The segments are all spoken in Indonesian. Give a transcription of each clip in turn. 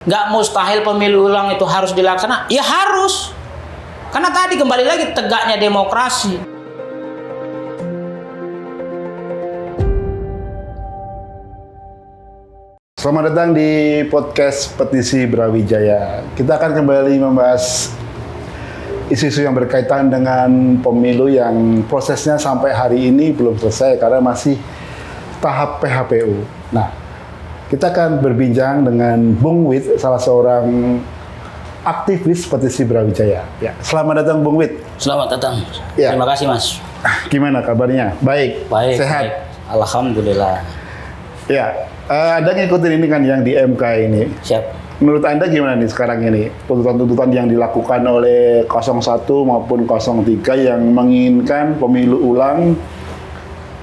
Nggak mustahil pemilu ulang itu harus dilaksanakan. Ya harus. Karena tadi kembali lagi tegaknya demokrasi. Selamat datang di podcast Petisi Brawijaya. Kita akan kembali membahas isu-isu yang berkaitan dengan pemilu yang prosesnya sampai hari ini belum selesai karena masih tahap PHPU. Nah, kita akan berbincang dengan Bung Wit, salah seorang aktivis Petisi Brawijaya. Ya, selamat datang Bung Wit. Selamat datang. Ya. Terima kasih Mas. Gimana kabarnya? Baik. Baik. Sehat. Baik. Alhamdulillah. Ya, Anda ngikutin ini kan yang di MK ini. Siap. Menurut Anda gimana nih sekarang ini tuntutan-tuntutan yang dilakukan oleh 01 maupun 03 yang menginginkan pemilu ulang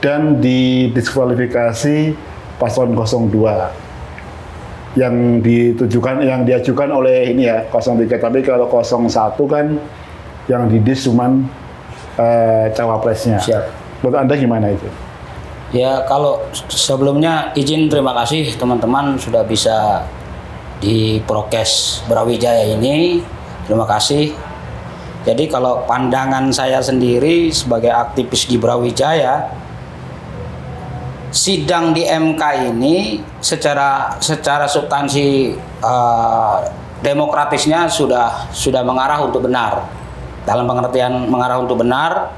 dan didiskualifikasi paslon 02 yang diajukan oleh ini ya 03, tapi kalau 01 kan yang didis cuman cawapresnya. Siap. Menurut Anda gimana itu? Ya kalau sebelumnya izin terima kasih teman-teman sudah bisa di Prokes Brawijaya ini. Terima kasih. Jadi kalau pandangan saya sendiri sebagai aktivis di Brawijaya, sidang di MK ini secara substansi demokratisnya sudah mengarah untuk benar. Dalam pengertian mengarah untuk benar,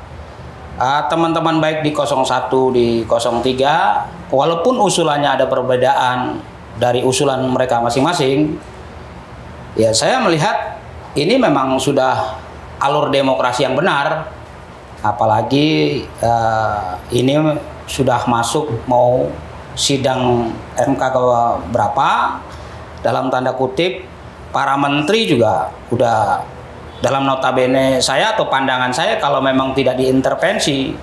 teman-teman baik di 01 di 03 walaupun usulannya ada perbedaan dari usulan mereka masing-masing, ya saya melihat ini memang sudah alur demokrasi yang benar. Apalagi ini sudah masuk mau sidang MK ke berapa, dalam tanda kutip para menteri juga udah dalam notabene saya atau pandangan saya kalau memang tidak diintervensi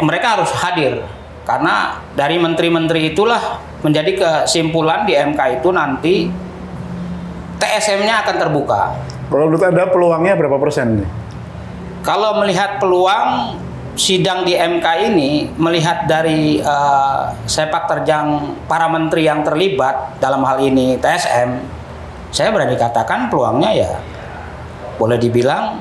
mereka harus hadir, karena dari menteri-menteri itulah menjadi kesimpulan di MK itu nanti TSM-nya akan terbuka. Kalau menurut Anda peluangnya berapa persen nih? Kalau melihat peluang sidang di MK ini, melihat dari sepak terjang para menteri yang terlibat dalam hal ini TSM, saya berani katakan peluangnya ya boleh dibilang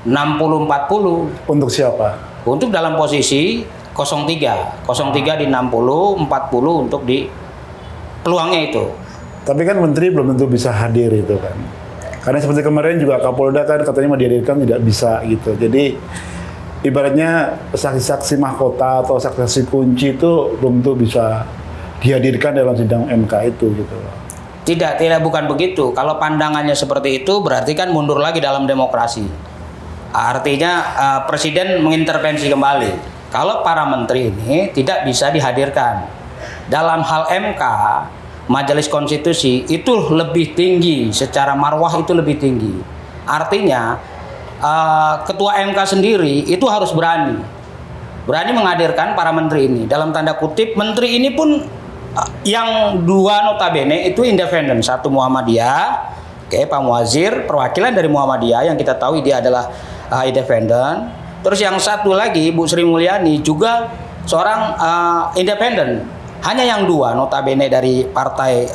60-40. Untuk siapa? Untuk dalam posisi 03 di 60, 40 untuk di peluangnya itu. Tapi kan menteri belum tentu bisa hadir itu kan. Karena seperti kemarin juga Kapolda kan katanya mau dihadirkan tidak bisa gitu. Jadi ibaratnya saksi-saksi mahkota atau saksi-saksi kunci itu belum tentu bisa dihadirkan dalam sidang MK itu gitu. Tidak bukan begitu. Kalau pandangannya seperti itu berarti kan mundur lagi dalam demokrasi. Artinya presiden mengintervensi kembali. Kalau para menteri ini tidak bisa dihadirkan. Dalam hal MK, Majelis Konstitusi itu lebih tinggi, secara marwah itu lebih tinggi. Artinya ketua MK sendiri itu harus berani menghadirkan para menteri ini. Dalam tanda kutip, menteri ini pun yang dua notabene itu independen. Satu Muhammadiyah, Pak Muwazir, perwakilan dari Muhammadiyah yang kita tahu dia adalah independen. Terus yang satu lagi Bu Sri Mulyani juga seorang independen. Hanya yang dua notabene dari partai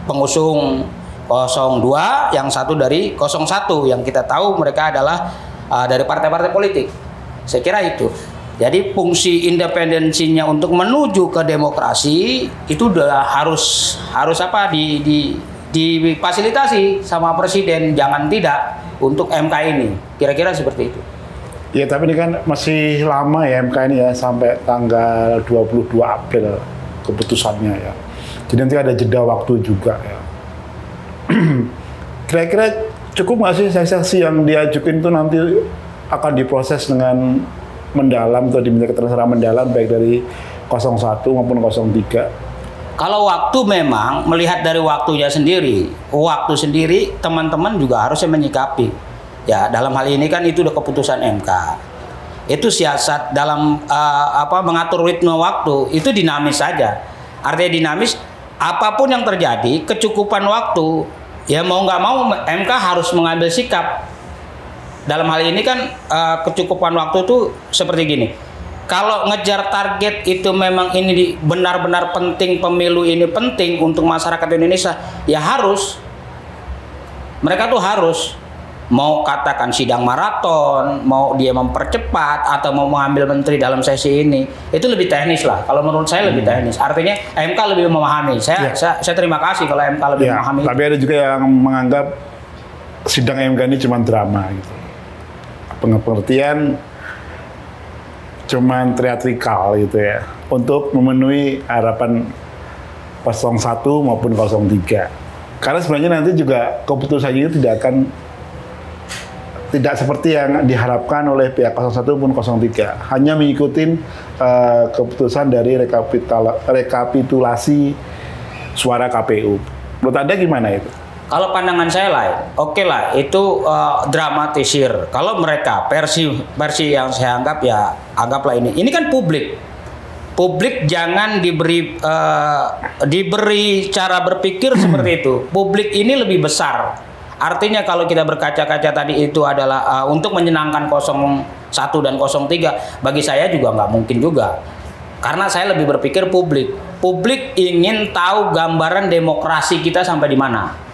pengusung 02, yang satu dari 01 yang kita tahu mereka adalah dari partai-partai politik. Saya kira itu. Jadi fungsi independensinya untuk menuju ke demokrasi itu udah harus apa difasilitasi sama presiden, jangan tidak untuk MK ini. Kira-kira seperti itu. Ya, tapi ini kan masih lama ya MK ini ya, sampai tanggal 22 April keputusannya ya. Jadi nanti ada jeda waktu juga ya. Kira-kira cukup nggak sih saksi yang diajukan itu nanti akan diproses dengan mendalam atau diminta keterangan mendalam baik dari 01 maupun 03? Kalau waktu memang melihat dari waktu sendiri teman-teman juga harusnya menyikapi. Ya, dalam hal ini kan itu udah keputusan MK. Itu siasat dalam mengatur ritme waktu itu dinamis saja. Artinya dinamis, apapun yang terjadi, kecukupan waktu, ya mau nggak mau MK harus mengambil sikap. Dalam hal ini kan kecukupan waktu itu seperti gini. kalau ngejar target itu memang ini benar-benar penting, pemilu ini penting untuk masyarakat Indonesia, ya harus. Mereka tuh harus. Mau katakan sidang maraton, mau dia mempercepat atau mau mengambil menteri dalam sesi ini, itu lebih teknis lah. Kalau menurut saya lebih teknis. Artinya MK lebih memahami. Saya terima kasih kalau MK lebih memahami. Tapi ada juga yang menganggap sidang MK ini cuma drama gitu. Pengertian cuman teatrikal gitu ya, untuk memenuhi harapan 01 maupun 03. Karena sebenarnya nanti juga keputusannya itu tidak seperti yang diharapkan oleh pihak 01 maupun 03. Hanya mengikuti keputusan dari rekapitulasi suara KPU. Menurut Anda gimana itu? Kalau pandangan saya lain, oke lah, itu dramatisir. Kalau mereka versi yang saya anggap, ya anggaplah ini. Ini kan publik. Publik jangan diberi cara berpikir seperti itu. Publik ini lebih besar. Artinya kalau kita berkaca-kaca tadi itu adalah untuk menyenangkan 01 dan 03, bagi saya juga nggak mungkin juga. Karena saya lebih berpikir publik. Publik ingin tahu gambaran demokrasi kita sampai di mana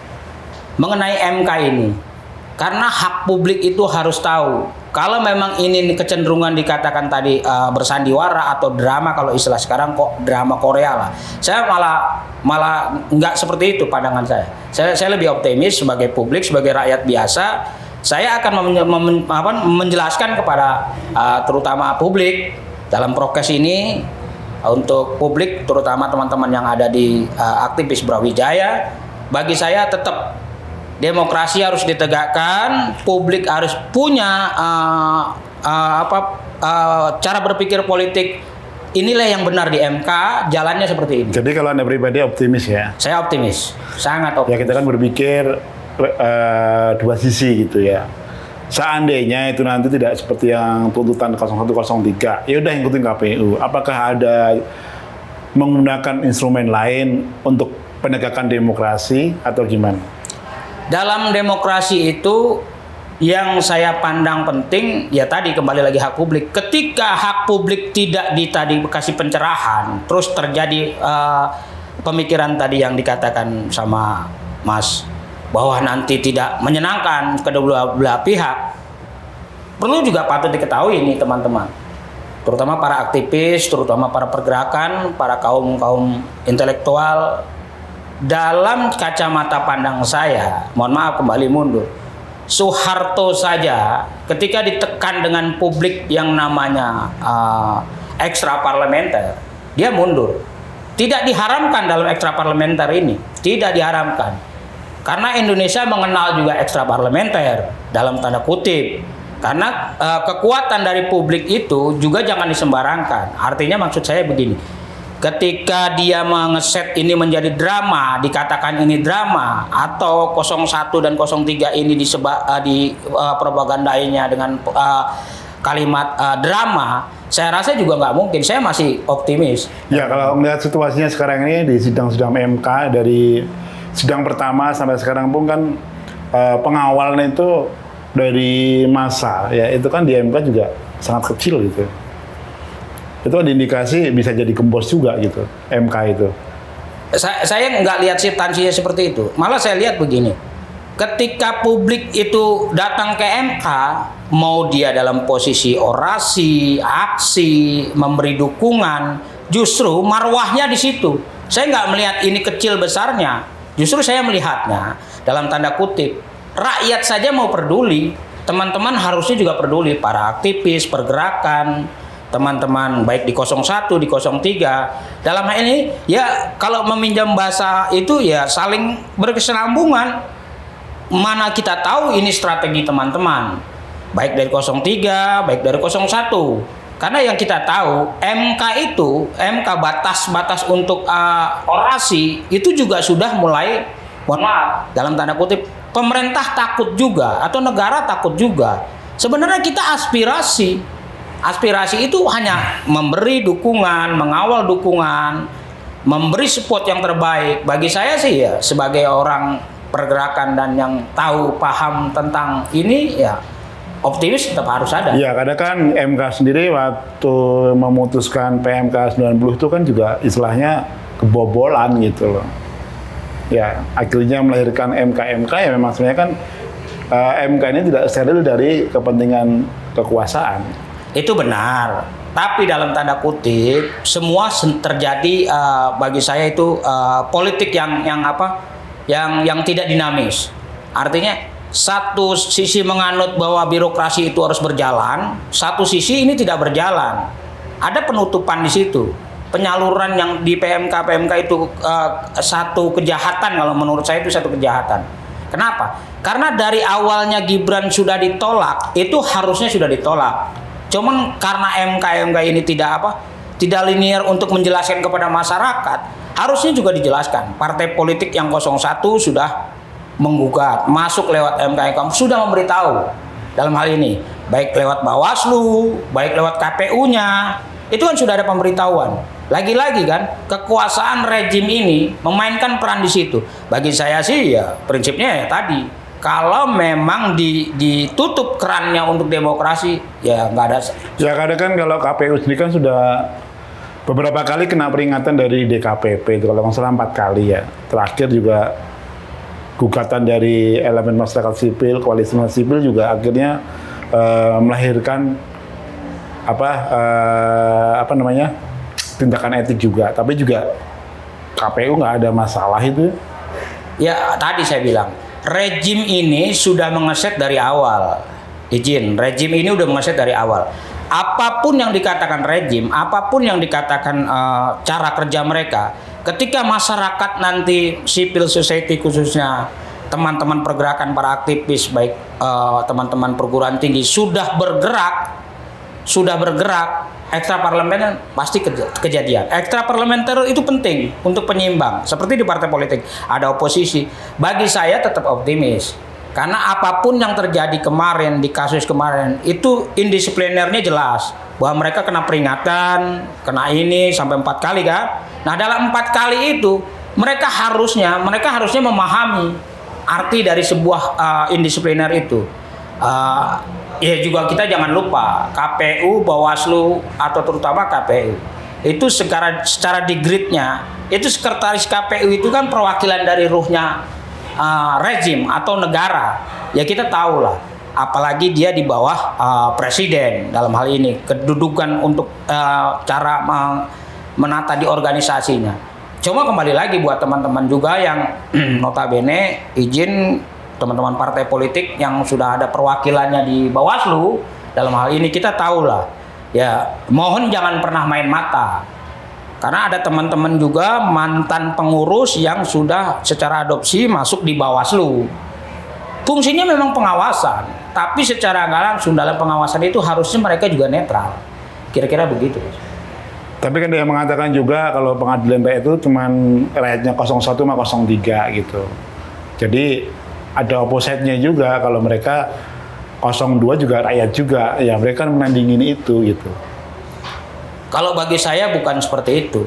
mengenai MK ini. Karena hak publik itu harus tahu. Kalau memang ini kecenderungan dikatakan tadi bersandiwara atau drama, kalau istilah sekarang kok drama Korea lah. Saya malah nggak seperti itu pandangan saya. Saya lebih optimis sebagai publik, sebagai rakyat biasa. Saya akan menjelaskan kepada terutama publik dalam prokes ini, untuk publik terutama teman-teman yang ada di aktivis Brawijaya. Bagi saya tetap demokrasi harus ditegakkan, publik harus punya cara berpikir politik. Inilah yang benar di MK, jalannya seperti ini. Jadi kalau Anda pribadi optimis ya? Saya optimis, sangat optimis. Ya kita kan berpikir dua sisi gitu ya. Seandainya itu nanti tidak seperti yang tuntutan 0103, ya udah ikutin KPU. Apakah ada menggunakan instrumen lain untuk penegakan demokrasi atau gimana? Dalam demokrasi itu yang saya pandang penting, ya tadi kembali lagi hak publik. Ketika hak publik tidak dikasih pencerahan, terus terjadi pemikiran tadi yang dikatakan sama Mas, bahwa nanti tidak menyenangkan kedua belah pihak. Perlu juga patut diketahui ini teman-teman, terutama para aktivis, terutama para pergerakan, para kaum intelektual. Dalam kacamata pandang saya, mohon maaf kembali mundur, Soeharto saja ketika ditekan dengan publik yang namanya ekstra parlementer, dia mundur. Tidak diharamkan dalam ekstra parlementer ini, tidak diharamkan. Karena Indonesia mengenal juga ekstra parlementer dalam tanda kutip. Karena kekuatan dari publik itu juga jangan disembarangkan. Artinya maksud saya begini. Ketika dia mengeset ini menjadi drama, dikatakan ini drama, atau 01 dan 03 ini propagandainya dengan kalimat drama, saya rasa juga nggak mungkin. Saya masih optimis. Ya, kalau melihat situasinya sekarang ini di sidang-sidang MK, dari sidang pertama sampai sekarang pun kan pengawalnya itu dari massa, ya itu kan di MK juga sangat kecil gitu. Itu ada indikasi bisa jadi gembos juga gitu, MK itu. Saya nggak lihat substansinya seperti itu. Malah saya lihat begini. Ketika publik itu datang ke MK, mau dia dalam posisi orasi, aksi, memberi dukungan, justru marwahnya di situ. Saya nggak melihat ini kecil besarnya. Justru saya melihatnya dalam tanda kutip, rakyat saja mau peduli. Teman-teman harusnya juga peduli, para aktivis, pergerakan, teman-teman baik di 01, di 03. Dalam hal ini ya kalau meminjam bahasa itu ya saling berkesinambungan. Mana kita tahu ini strategi teman-teman, baik dari 03, baik dari 01. Karena yang kita tahu MK batas-batas untuk orasi itu juga sudah mulai, mohon maaf dalam tanda kutip, pemerintah takut juga atau negara takut juga. Sebenarnya kita aspirasi itu hanya memberi dukungan, mengawal dukungan, memberi support yang terbaik. Bagi saya sih ya sebagai orang pergerakan dan yang tahu paham tentang ini, ya optimis tetap harus ada. Ya, kadang kan MK sendiri waktu memutuskan PMK 90 itu kan juga istilahnya kebobolan gitu loh. Ya, akhirnya melahirkan MK ya memang sebenarnya kan MK ini tidak steril dari kepentingan kekuasaan. Itu benar. Tapi dalam tanda kutip semua terjadi bagi saya itu politik yang tidak dinamis. Artinya satu sisi menganut bahwa birokrasi itu harus berjalan, satu sisi ini tidak berjalan. Ada penutupan di situ. Penyaluran yang di PMK itu satu kejahatan, kalau menurut saya itu satu kejahatan. Kenapa? Karena dari awalnya Gibran sudah ditolak, itu harusnya sudah ditolak. Cuman karena MK ini tidak linear untuk menjelaskan kepada masyarakat, harusnya juga dijelaskan. Partai politik yang 01 sudah menggugat, masuk lewat MK sudah memberitahu dalam hal ini, baik lewat Bawaslu, baik lewat KPU-nya, itu kan sudah ada pemberitahuan. Lagi-lagi kan, kekuasaan rejim ini memainkan peran di situ. Bagi saya sih ya prinsipnya ya tadi, kalau memang ditutup kerannya untuk demokrasi, ya nggak ada. Ya kadang kan kalau KPU sendiri kan sudah beberapa kali kena peringatan dari DKPP itu kalau nggak salah 4 kali ya. Terakhir juga gugatan dari elemen masyarakat sipil, koalisi masyarakat sipil juga akhirnya melahirkan tindakan etik juga, tapi juga KPU nggak ada masalah itu. Ya tadi saya bilang, rejim ini sudah mengeset dari awal. Rejim ini udah mengeset dari awal. Apapun yang dikatakan rejim, apapun yang dikatakan cara kerja mereka, ketika masyarakat nanti civil society khususnya teman-teman pergerakan para aktivis, baik teman-teman perguruan tinggi sudah bergerak, ekstra parlementer pasti kejadian. Ekstra parlementer itu penting untuk penyeimbang. Seperti di partai politik ada oposisi. Bagi saya tetap optimis. Karena apapun yang terjadi kemarin di kasus kemarin itu indisiplinernya jelas bahwa mereka kena peringatan, kena ini sampai 4 kali kan. Nah dalam 4 kali itu mereka harusnya memahami arti dari sebuah indisipliner itu. Ya juga kita jangan lupa KPU, Bawaslu atau terutama KPU itu secara di gridnya itu sekretaris KPU itu kan perwakilan dari ruhnya rejim atau negara. Ya kita tahu lah, apalagi dia di bawah presiden dalam hal ini, kedudukan untuk cara menata di organisasinya. Cuma kembali lagi buat teman-teman juga yang notabene izin teman-teman partai politik yang sudah ada perwakilannya di Bawaslu dalam hal ini, kita tahu lah ya, mohon jangan pernah main mata karena ada teman-teman juga mantan pengurus yang sudah secara adopsi masuk di Bawaslu. Fungsinya memang pengawasan, tapi secara nggak langsung dalam pengawasan itu harusnya mereka juga netral, kira-kira begitu. Tapi kan dia mengatakan juga kalau pengadilan rakyat itu cuman rakyatnya 01 sama 03 gitu. Jadi ada opposite-nya juga, kalau mereka 02 juga rakyat juga, ya mereka menandingin itu gitu. Kalau bagi saya bukan seperti itu.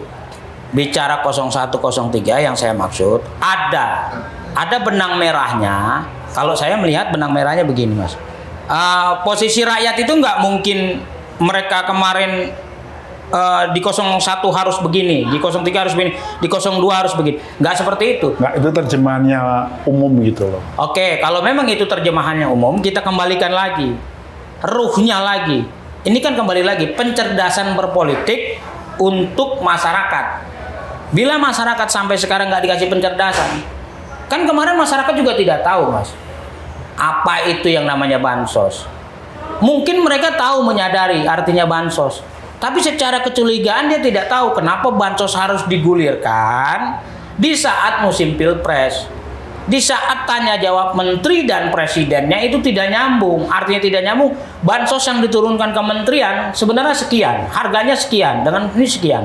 Bicara 01, 03 yang saya maksud, ada benang merahnya. Kalau saya melihat benang merahnya begini Mas. Posisi rakyat itu nggak mungkin mereka kemarin di 01 harus begini, di 03 harus begini, di 02 harus begini. Nggak seperti itu. Nggak, itu terjemahannya umum gitu loh. Oke, kalau memang itu terjemahannya umum, kita kembalikan lagi. Ruhnya lagi. Ini kan kembali lagi, pencerdasan berpolitik untuk masyarakat. Bila masyarakat sampai sekarang nggak dikasih pencerdasan, kan kemarin masyarakat juga tidak tahu Mas, apa itu yang namanya bansos. Mungkin mereka tahu, menyadari artinya bansos, tapi secara kecurigaan dia tidak tahu kenapa bansos harus digulirkan di saat musim pilpres. Di saat tanya jawab menteri dan presidennya itu tidak nyambung. Artinya tidak nyambung, bansos yang diturunkan kementerian sebenarnya sekian, harganya sekian, dengan ini sekian.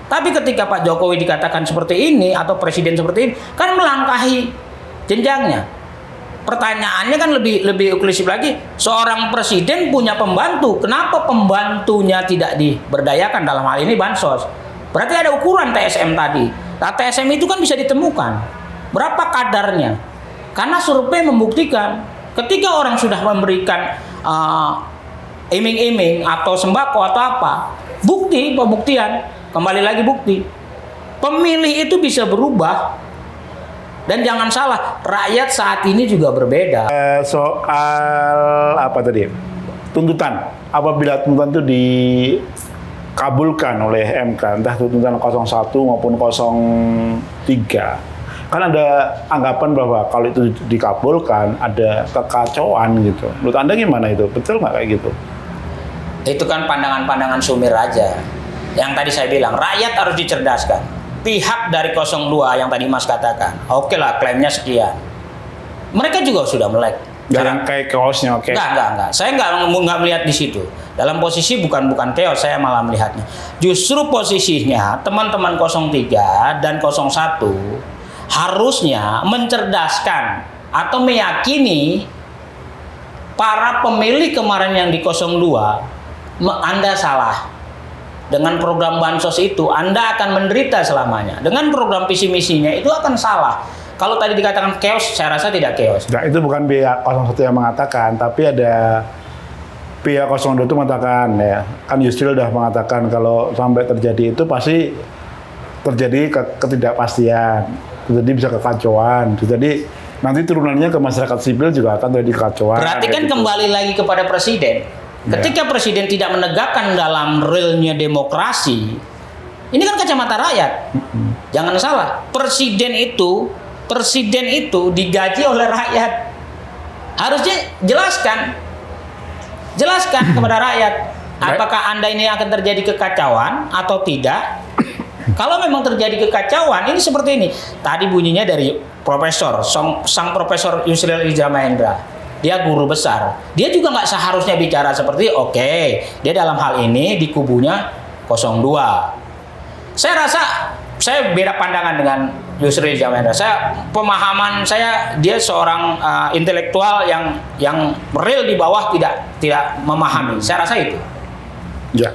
Tapi ketika Pak Jokowi dikatakan seperti ini atau presiden seperti ini, kan melangkahi jenjangnya. Pertanyaannya kan lebih inklusif lagi. Seorang presiden punya pembantu, kenapa pembantunya tidak diberdayakan dalam hal ini bansos? Berarti ada ukuran TSM tadi. Nah, TSM itu kan bisa ditemukan. Berapa kadarnya? Karena survei membuktikan ketika orang sudah memberikan iming-iming atau sembako atau apa. Pembuktian, kembali lagi bukti. Pemilih itu bisa berubah. Dan jangan salah, rakyat saat ini juga berbeda. Soal apa tadi? Tuntutan. Apabila tuntutan itu dikabulkan oleh MK, entah tuntutan 01 maupun 03. Kan ada anggapan bahwa kalau itu dikabulkan ada kekacauan gitu. Menurut Anda gimana itu? Betul nggak kayak gitu? Itu kan pandangan-pandangan sumir aja. Yang tadi saya bilang, rakyat harus dicerdaskan. Pihak dari 02 yang tadi Mas katakan, oke lah klaimnya sekian. Mereka juga sudah melek. Jangan kayak chaosnya, oke? Enggak. Saya nggak melihat di situ. Dalam posisi bukan chaos, saya malah melihatnya. Justru posisinya teman-teman 03 dan 01 harusnya mencerdaskan atau meyakini para pemilih kemarin yang di 02, Anda salah. Dengan program bansos itu Anda akan menderita selamanya. Dengan program visi misinya itu akan salah. Kalau tadi dikatakan chaos, saya rasa tidak chaos. Nah, itu bukan pihak 01 yang mengatakan, tapi ada pihak 02 itu mengatakan ya. Kan Yusril sudah mengatakan kalau sampai terjadi itu pasti terjadi ketidakpastian. Jadi bisa kekacauan. Jadi nanti turunannya ke masyarakat sipil juga akan terjadi kekacauan. Berarti kan gitu. kembali lagi kepada presiden. Ketika presiden tidak menegakkan dalam realnya demokrasi, ini kan kacamata rakyat. Jangan salah, presiden itu digaji oleh rakyat. Harusnya jelaskan kepada rakyat, apakah Anda ini akan terjadi kekacauan atau tidak. Kalau memang terjadi kekacauan, ini seperti ini. Tadi bunyinya dari sang profesor Yusril Iza Mahendra. Dia guru besar. Dia juga nggak seharusnya bicara seperti dia dalam hal ini di kubunya 02. Saya rasa saya beda pandangan dengan Yusril Iza Mahendra. Pemahaman saya dia seorang intelektual yang real di bawah tidak memahami. Saya rasa itu. Ya.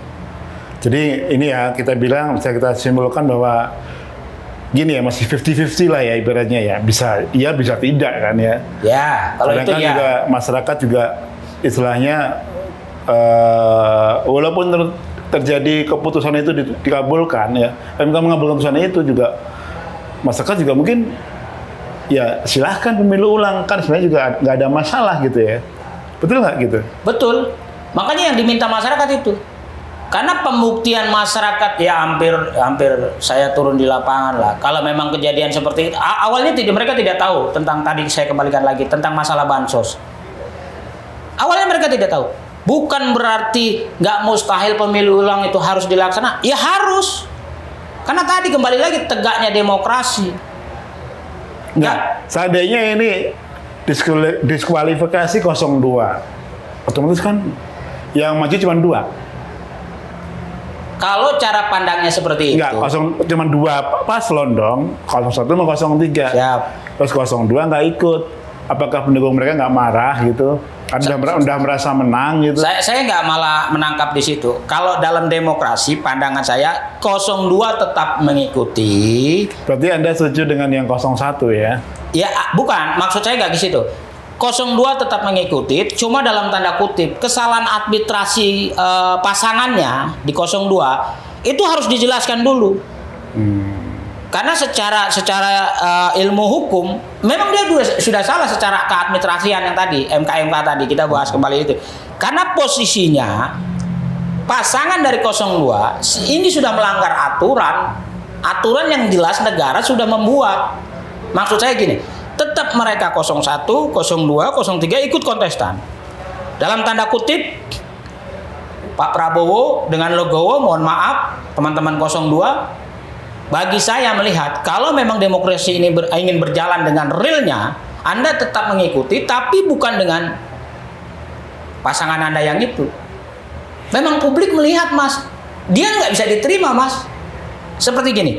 Jadi ini ya bisa kita simpulkan bahwa gini ya, masih 50-50 lah ya ibaratnya ya, bisa iya bisa tidak kan ya. Ya, kalau itu ya. Juga masyarakat juga istilahnya walaupun terjadi keputusan itu dikabulkan ya, MK mengabulkan keputusan itu juga masyarakat juga mungkin ya silahkan pemilu ulang, kan sebenarnya juga nggak ada masalah gitu ya. Betul nggak gitu? Betul. Makanya yang diminta masyarakat itu. Karena pembuktian masyarakat ya hampir saya turun di lapangan lah. Kalau memang kejadian seperti itu, awalnya mereka tidak tahu tentang, tadi saya kembalikan lagi tentang masalah bansos. Awalnya mereka tidak tahu. Bukan berarti nggak mustahil pemilu ulang itu harus dilaksanakan. Ya harus. Karena tadi kembali lagi tegaknya demokrasi. Nah, seandainya ini diskualifikasi 02, otomatis kan yang maju cuma 2. Kalau cara pandangnya seperti itu. Enggak, cuma 2 paslon dong, 01 sama 03. Siap. Terus 02 nggak ikut. Apakah pendukung mereka nggak marah gitu? Udah merasa menang gitu? Saya nggak malah menangkap di situ. Kalau dalam demokrasi, pandangan saya 02 tetap mengikuti. Berarti Anda setuju dengan yang 01 ya? Ya, bukan. Maksud saya nggak di situ. 02 tetap mengikuti, cuma dalam tanda kutip kesalahan arbitrasi pasangannya di 02 itu harus dijelaskan dulu. Karena secara ilmu hukum memang dia sudah salah secara keadministrasian yang tadi MK tadi kita bahas kembali itu. Karena posisinya pasangan dari 02 ini sudah melanggar aturan yang jelas negara sudah membuat. Maksud saya gini, tetap mereka 01, 02, 03 ikut kontestan. Dalam tanda kutip, Pak Prabowo dengan Legowo, mohon maaf, teman-teman 02, bagi saya melihat, kalau memang demokrasi ini ingin berjalan dengan realnya, Anda tetap mengikuti, tapi bukan dengan pasangan Anda yang itu. Memang publik melihat, Mas, dia nggak bisa diterima, Mas. Seperti gini,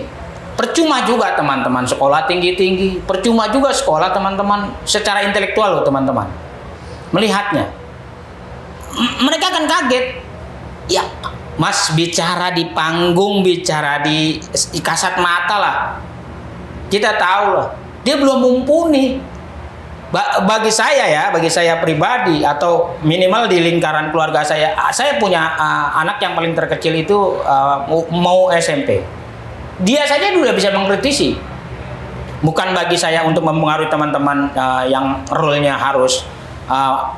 percuma juga teman-teman sekolah tinggi-tinggi, percuma juga sekolah teman-teman secara intelektual loh teman-teman melihatnya. Mereka akan kaget. Ya, Mas bicara di panggung, bicara di kasat mata lah. Kita tahu lah, dia belum mumpuni. Bagi saya pribadi atau minimal di lingkaran keluarga saya punya anak yang paling terkecil itu mau SMP. Dia saja sudah bisa mengkritisi. Bukan bagi saya untuk mempengaruhi teman-teman yang role-nya harus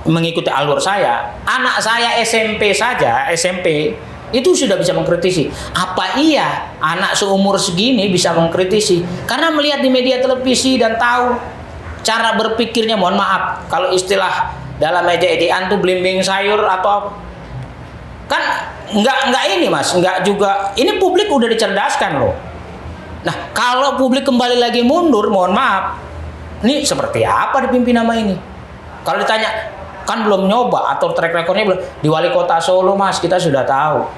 mengikuti alur saya. Anak saya SMP itu sudah bisa mengkritisi. Apa iya anak seumur segini bisa mengkritisi? Karena melihat di media televisi dan tahu cara berpikirnya, mohon maaf kalau istilah dalam meja edian tuh belimbing sayur atau kan nggak ini Mas, nggak juga. Ini publik udah dicerdaskan loh. Nah kalau publik kembali lagi mundur, mohon maaf, ini seperti apa dipimpin nama ini? Kalau ditanya kan belum nyoba atau track recordnya belum di wali kota Solo Mas, kita sudah tahu.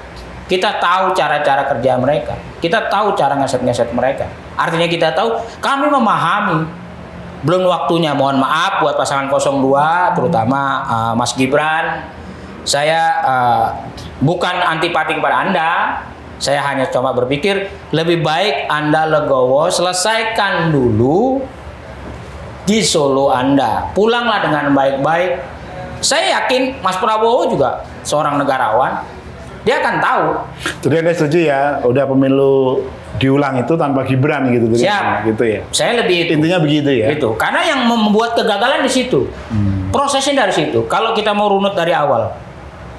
Kita tahu cara-cara kerja mereka, kita tahu cara ngeset mereka. Artinya kita tahu, kami memahami. Belum waktunya, mohon maaf buat pasangan 02 terutama Mas Gibran. Saya bukan antipati kepada Anda. Saya hanya cuma berpikir lebih baik Anda legowo, selesaikan dulu di Solo Anda. Pulanglah dengan baik-baik. Saya yakin Mas Prabowo juga seorang negarawan. Dia akan tahu. Jadi Anda setuju ya, udah pemilu diulang itu tanpa Gibran gitu. Siap. Gitu ya. Saya lebih intinya begitu ya. Gitu. Karena yang membuat kegagalan di situ. Prosesnya dari situ. Kalau kita mau runut dari awal.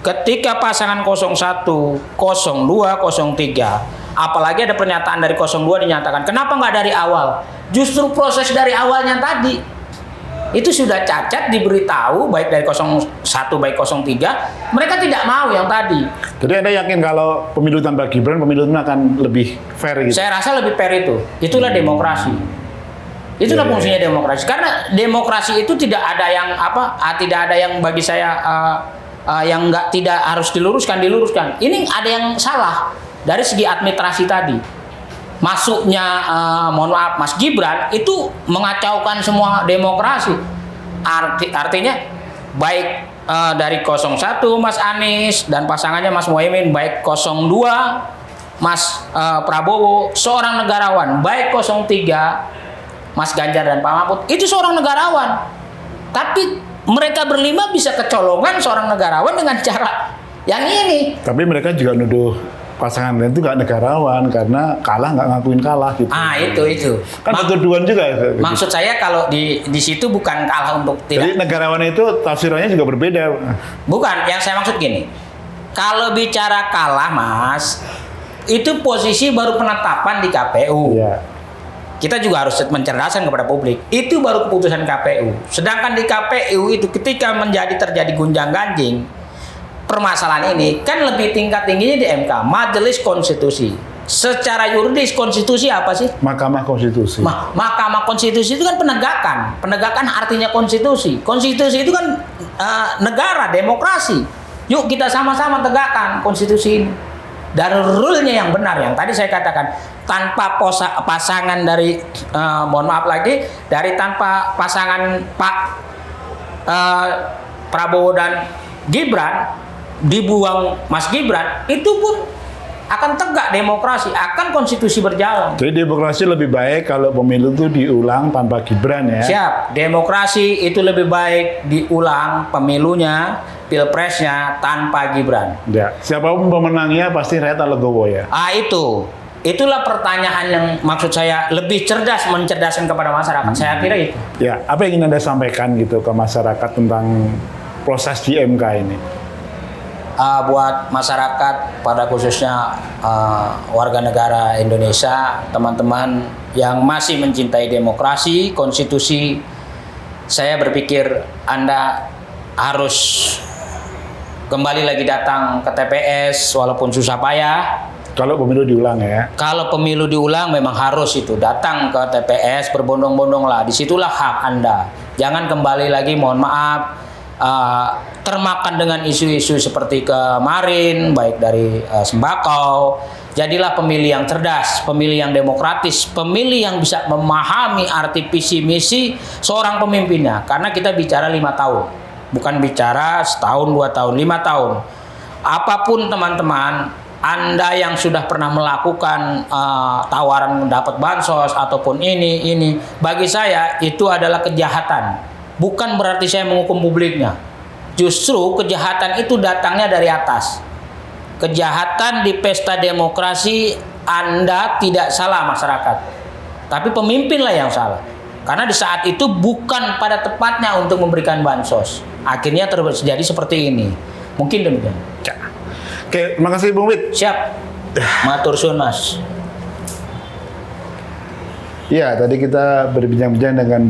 Ketika pasangan 01, 02, 03, apalagi ada pernyataan dari 02 dinyatakan, kenapa nggak dari awal? Justru proses dari awalnya tadi itu sudah cacat, diberitahu baik dari 01 baik 03, mereka tidak mau yang tadi. Jadi Anda yakin kalau pemilu tanpa Gibran, pemilu itu akan lebih fair gitu? Saya rasa lebih fair itu. Itulah demokrasi. Itulah fungsinya demokrasi. Karena demokrasi itu tidak ada yang tidak ada yang bagi saya yang tidak harus diluruskan. Ini ada yang salah dari segi administrasi tadi. Masuknya mohon maaf Mas Gibran itu mengacaukan semua demokrasi. Artinya baik dari 01 Mas Anies dan pasangannya Mas Muhaimin, baik 02 Mas Prabowo seorang negarawan, baik 03 Mas Ganjar dan Pak Mahfud itu seorang negarawan. Tapi mereka berlima bisa kecolongan seorang negarawan dengan cara yang ini. Tapi mereka juga nuduh pasangan lain itu nggak negarawan karena kalah, nggak ngakuin kalah gitu. Itu kan tuduhan juga. Maksud saya kalau di situ bukan kalah untuk tidak. Jadi negarawan itu tafsirannya juga berbeda. Bukan, yang saya maksud gini. Kalau bicara kalah Mas, itu posisi baru penetapan di KPU. Iya. Kita juga harus mencerdaskan kepada publik. Itu baru keputusan KPU. Sedangkan di KPU itu ketika terjadi gunjang-ganjing permasalahan ini kan lebih tingkat tingginya di MK, Majelis Konstitusi. Secara yuridis konstitusi apa sih? Mahkamah Konstitusi. Mahkamah Konstitusi itu kan penegakan. Penegakan artinya konstitusi. Konstitusi itu kan negara, demokrasi. Yuk kita sama-sama tegakkan konstitusi ini. Dan rule-nya yang benar, yang tadi saya katakan, tanpa pasangan dari mohon maaf lagi, dari tanpa pasangan Pak Prabowo dan Gibran, dibuang Mas Gibran, itu pun akan tegak demokrasi, akan konstitusi berjalan. Jadi demokrasi lebih baik kalau pemilu itu diulang tanpa Gibran ya? Siap, demokrasi itu lebih baik diulang pemilunya, pilpresnya tanpa Gibran. Ya, siapapun pemenangnya pasti rakyat legowo ya? Itulah pertanyaan yang maksud saya lebih cerdas, mencerdaskan kepada masyarakat. Saya kira itu. Ya, apa yang ingin Anda sampaikan gitu ke masyarakat tentang proses di MK ini? Buat masyarakat, pada khususnya warga negara Indonesia, teman-teman yang masih mencintai demokrasi, konstitusi, saya berpikir Anda harus kembali lagi datang ke TPS walaupun susah payah. Kalau pemilu diulang ya? Kalau pemilu diulang memang harus itu datang ke TPS berbondong-bondong lah. Disitulah hak Anda. Jangan kembali lagi, mohon maaf, termakan dengan isu-isu seperti kemarin, baik dari sembako. Jadilah pemilih yang cerdas, pemilih yang demokratis, pemilih yang bisa memahami arti visi misi seorang pemimpinnya. Karena kita bicara 5 tahun, bukan bicara setahun, 2 tahun, 5 tahun. Apapun teman-teman, Anda yang sudah pernah melakukan tawaran mendapat bansos ataupun ini, bagi saya itu adalah kejahatan. bukan berarti saya menghukum publiknya. Justru kejahatan itu datangnya dari atas. Kejahatan di pesta demokrasi, Anda tidak salah masyarakat. Tapi pemimpinlah yang salah. Karena di saat itu bukan pada tepatnya untuk memberikan bansos. Akhirnya terjadi seperti ini. Mungkin demikian. Oke, terima kasih Bung Wit. Siap. Matur suwun Mas. Ya, tadi kita berbincang-bincang dengan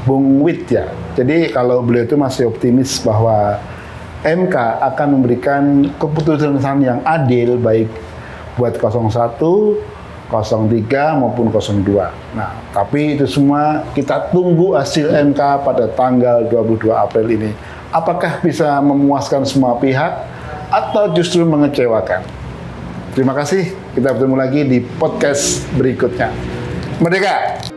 Bung Wit ya. Jadi kalau beliau itu masih optimis bahwa MK akan memberikan keputusan yang adil baik buat 01, 03 maupun 02. Nah, tapi itu semua kita tunggu hasil MK pada tanggal 22 April ini. Apakah bisa memuaskan semua pihak atau justru mengecewakan? Terima kasih. Kita bertemu lagi di podcast berikutnya. Merdeka!